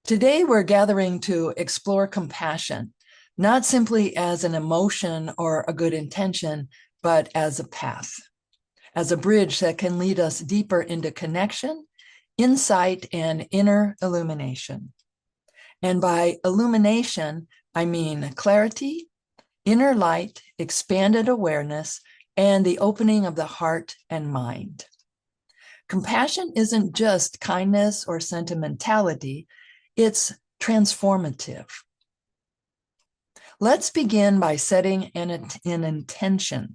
Today, we're gathering to explore compassion, not simply as an emotion or a good intention, but as a path, as a bridge that can lead us deeper into connection, insight, and inner illumination. And by illumination, I mean clarity, inner light, expanded awareness, and the opening of the heart and mind. Compassion isn't just kindness or sentimentality, it's transformative. Let's begin by setting an intention.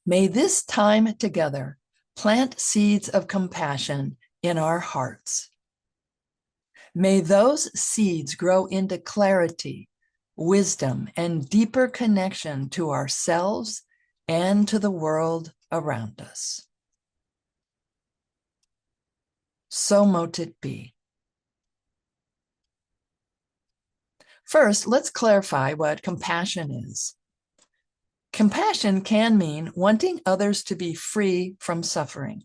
May this time together plant seeds of compassion in our hearts. May those seeds grow into clarity, wisdom, and deeper connection to ourselves and to the world around us. So mote it be. First, let's clarify what compassion is. Compassion can mean wanting others to be free from suffering.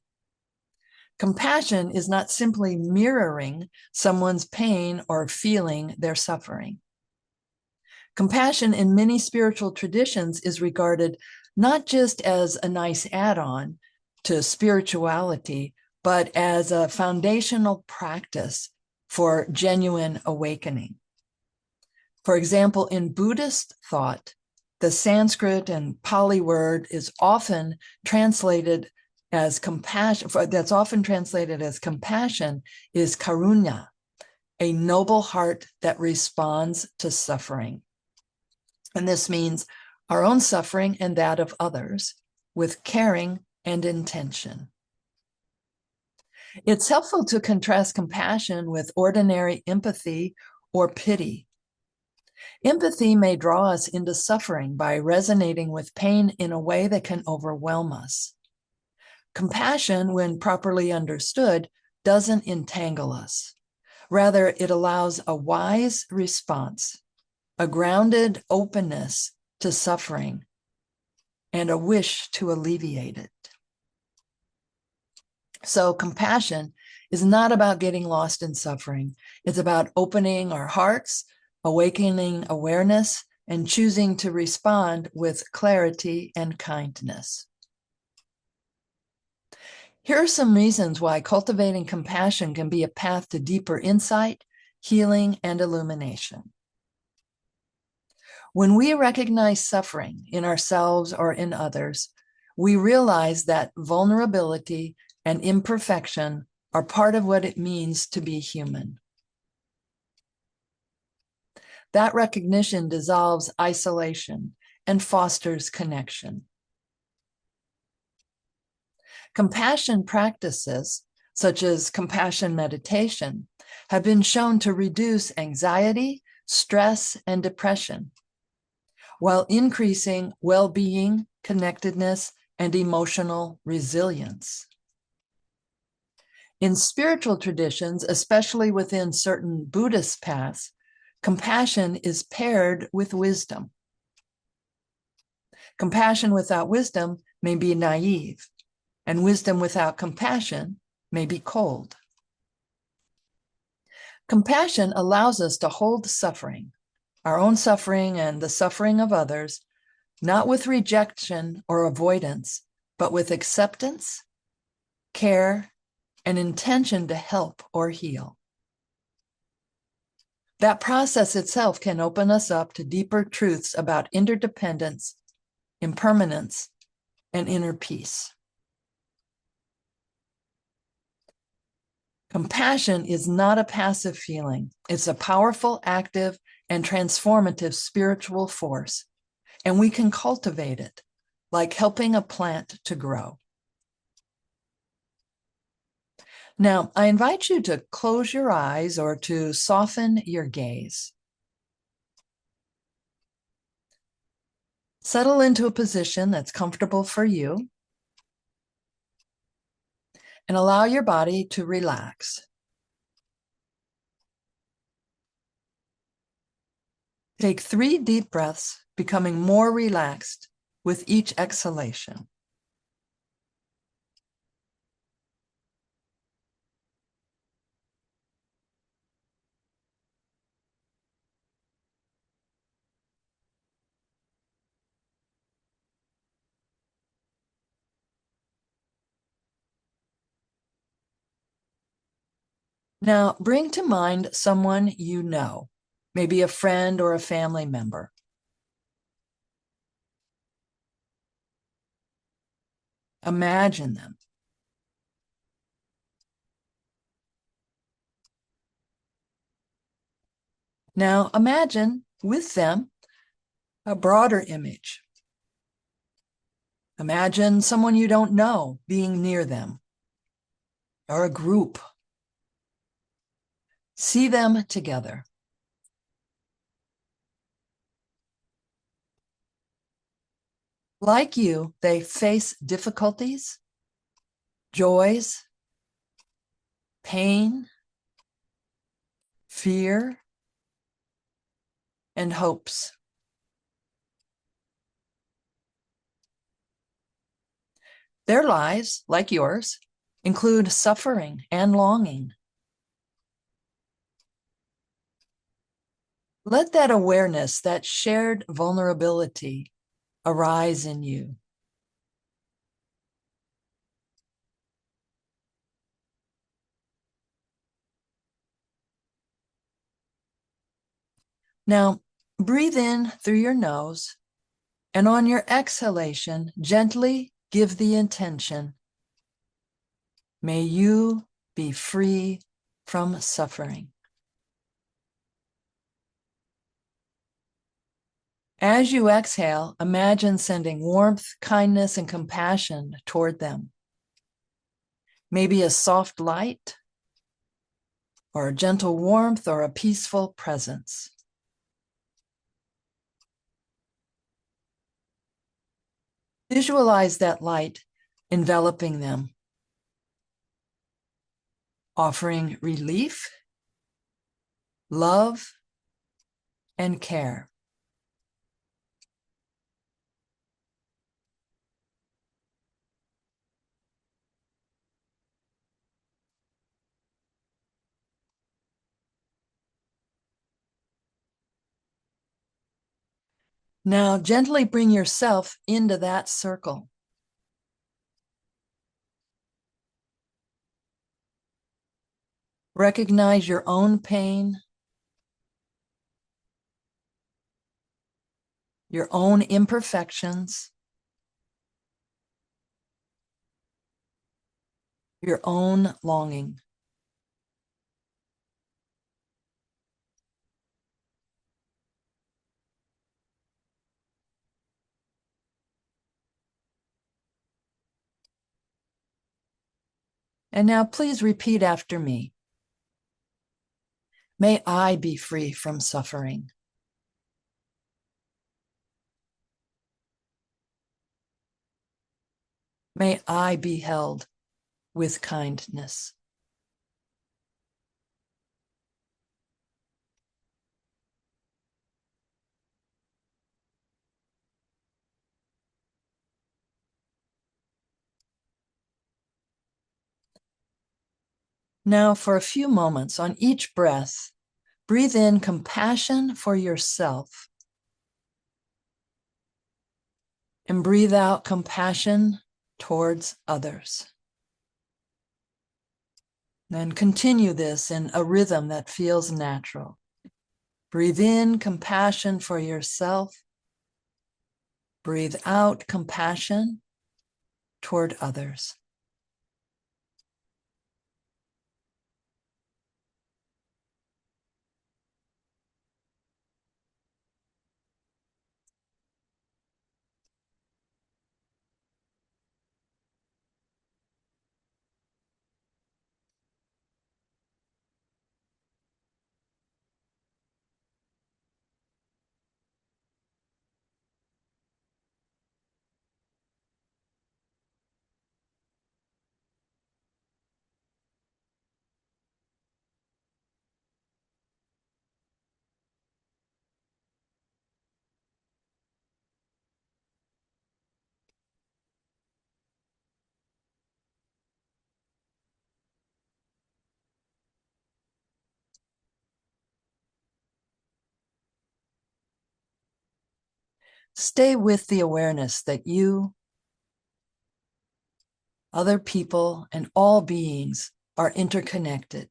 Compassion is not simply mirroring someone's pain or feeling their suffering. Compassion in many spiritual traditions is regarded not just as a nice add-on to spirituality, but as a foundational practice for genuine awakening. For example, in Buddhist thought, the Sanskrit and Pali word is often translated as compassion, that's often translated as compassion, is karunya, a noble heart that responds to suffering. And this means our own suffering and that of others with caring and intention. It's helpful to contrast compassion with ordinary empathy or pity. Empathy may draw us into suffering by resonating with pain in a way that can overwhelm us. Compassion, when properly understood, doesn't entangle us. Rather, it allows a wise response, a grounded openness to suffering, and a wish to alleviate it. So compassion is not about getting lost in suffering. It's about opening our hearts, awakening awareness, and choosing to respond with clarity and kindness. Here are some reasons why cultivating compassion can be a path to deeper insight, healing, and illumination. When we recognize suffering in ourselves or in others, we realize that vulnerability and imperfection are part of what it means to be human. That recognition dissolves isolation and fosters connection. Compassion practices, such as compassion meditation, have been shown to reduce anxiety, stress, and depression, while increasing well-being, connectedness, and emotional resilience. In spiritual traditions, especially within certain Buddhist paths, compassion is paired with wisdom. Compassion without wisdom may be naive, and wisdom without compassion may be cold. Compassion allows us to hold suffering, our own suffering and the suffering of others, not with rejection or avoidance, but with acceptance, care, and intention to help or heal. That process itself can open us up to deeper truths about interdependence, impermanence, and inner peace. Compassion is not a passive feeling. It's a powerful, active, and transformative spiritual force, and we can cultivate it like helping a plant to grow. Now, I invite you to close your eyes or to soften your gaze. Settle into a position that's comfortable for you and allow your body to relax. Take 3 deep breaths, becoming more relaxed with each exhalation. Now, bring to mind someone you know, maybe a friend or a family member. Imagine them. Now, imagine with them a broader image. Imagine someone you don't know being near them, or a group. See them together. Like you, they face difficulties, joys, pain, fear, and hopes. Their lives, like yours, include suffering and longing. Let that awareness, that shared vulnerability, arise in you. Now, breathe in through your nose, and on your exhalation, gently give the intention, may you be free from suffering. As you exhale, imagine sending warmth, kindness, and compassion toward them. Maybe a soft light, or a gentle warmth, or a peaceful presence. Visualize that light enveloping them, offering relief, love, and care. Now, gently bring yourself into that circle. Recognize your own pain, your own imperfections, your own longing. And now please repeat after me. May I be free from suffering. May I be held with kindness. Now, for a few moments on each breath, breathe in compassion for yourself and breathe out compassion towards others. Then continue this in a rhythm that feels natural. Breathe in compassion for yourself. Breathe out compassion toward others. Stay with the awareness that you, other people, and all beings are interconnected.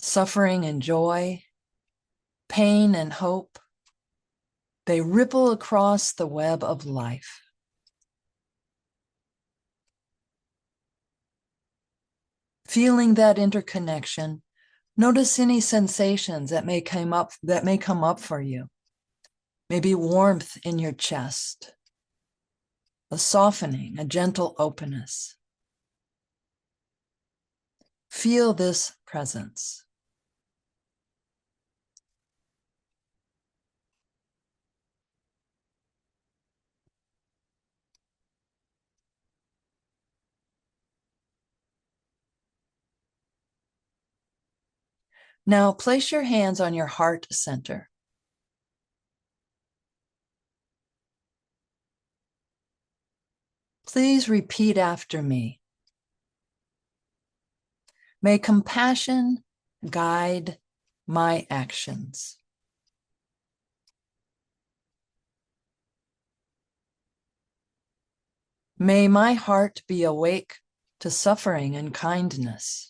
suffering and joy, pain and hope. They ripple across the web of life. Feeling that interconnection, notice any sensations that may come up for you. Maybe warmth in your chest, a softening, a gentle openness. Feel this presence. Now place your hands on your heart center. Please repeat after me. May compassion guide my actions. May my heart be awake to suffering and kindness.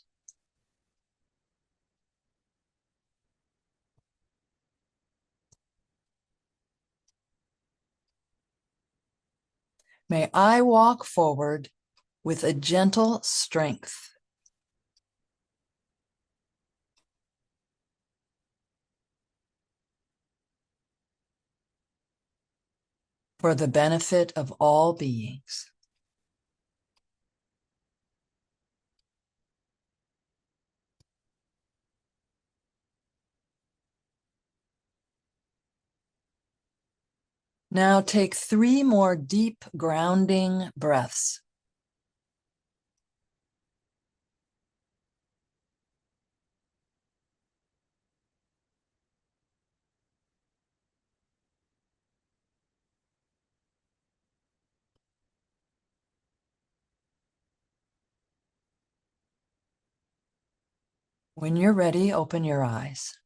May I walk forward with a gentle strength. For the benefit of all beings. Now take 3 more deep grounding breaths. When you're ready, open your eyes.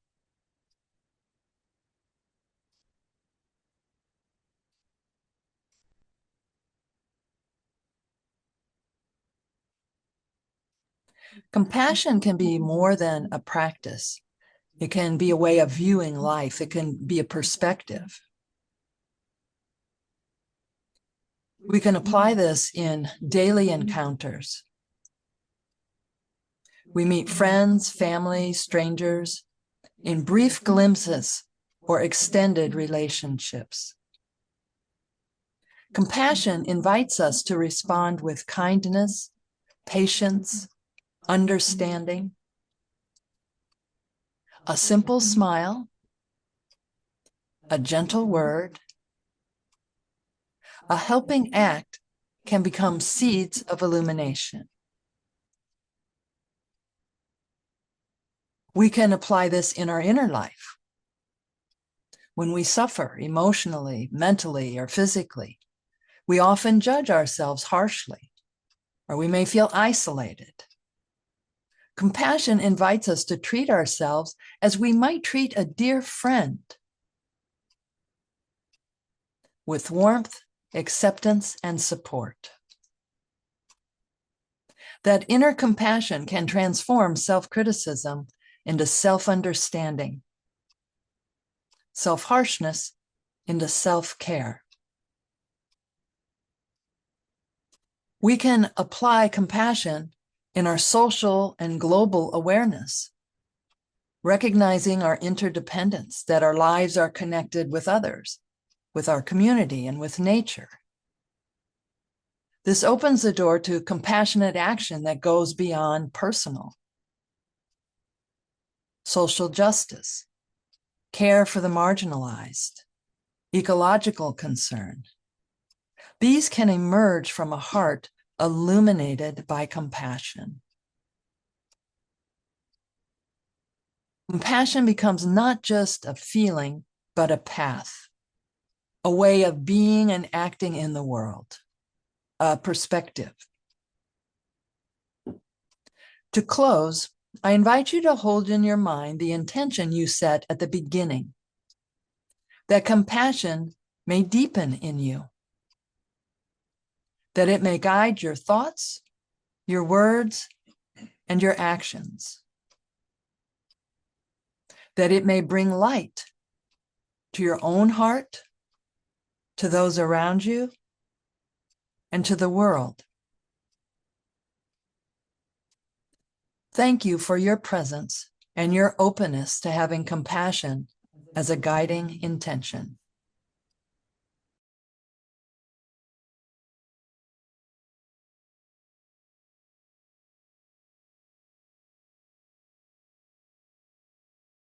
Compassion can be more than a practice. It can be a way of viewing life. It can be a perspective. We can apply this in daily encounters. We meet friends, family, strangers in brief glimpses or extended relationships. Compassion invites us to respond with kindness, patience, understanding. A simple smile, a gentle word, a helping act can become seeds of illumination. We can apply this in our inner life. When we suffer emotionally, mentally, or physically, we often judge ourselves harshly, or we may feel isolated. Compassion invites us to treat ourselves as we might treat a dear friend, with warmth, acceptance, and support. That inner compassion can transform self-criticism into self-understanding, self-harshness into self-care. We can apply compassion in our social and global awareness, recognizing our interdependence, that our lives are connected with others, with our community, and with nature. This opens the door to compassionate action that goes beyond personal. Social justice, care for the marginalized, ecological concern. These can emerge from a heart illuminated by compassion. Compassion becomes not just a feeling, but a path, a way of being and acting in the world, a perspective. To close, I invite you to hold in your mind the intention you set at the beginning, that compassion may deepen in you, that it may guide your thoughts, your words, and your actions. that it may bring light to your own heart, to those around you, and to the world. Thank you for your presence and your openness to having compassion as a guiding intention.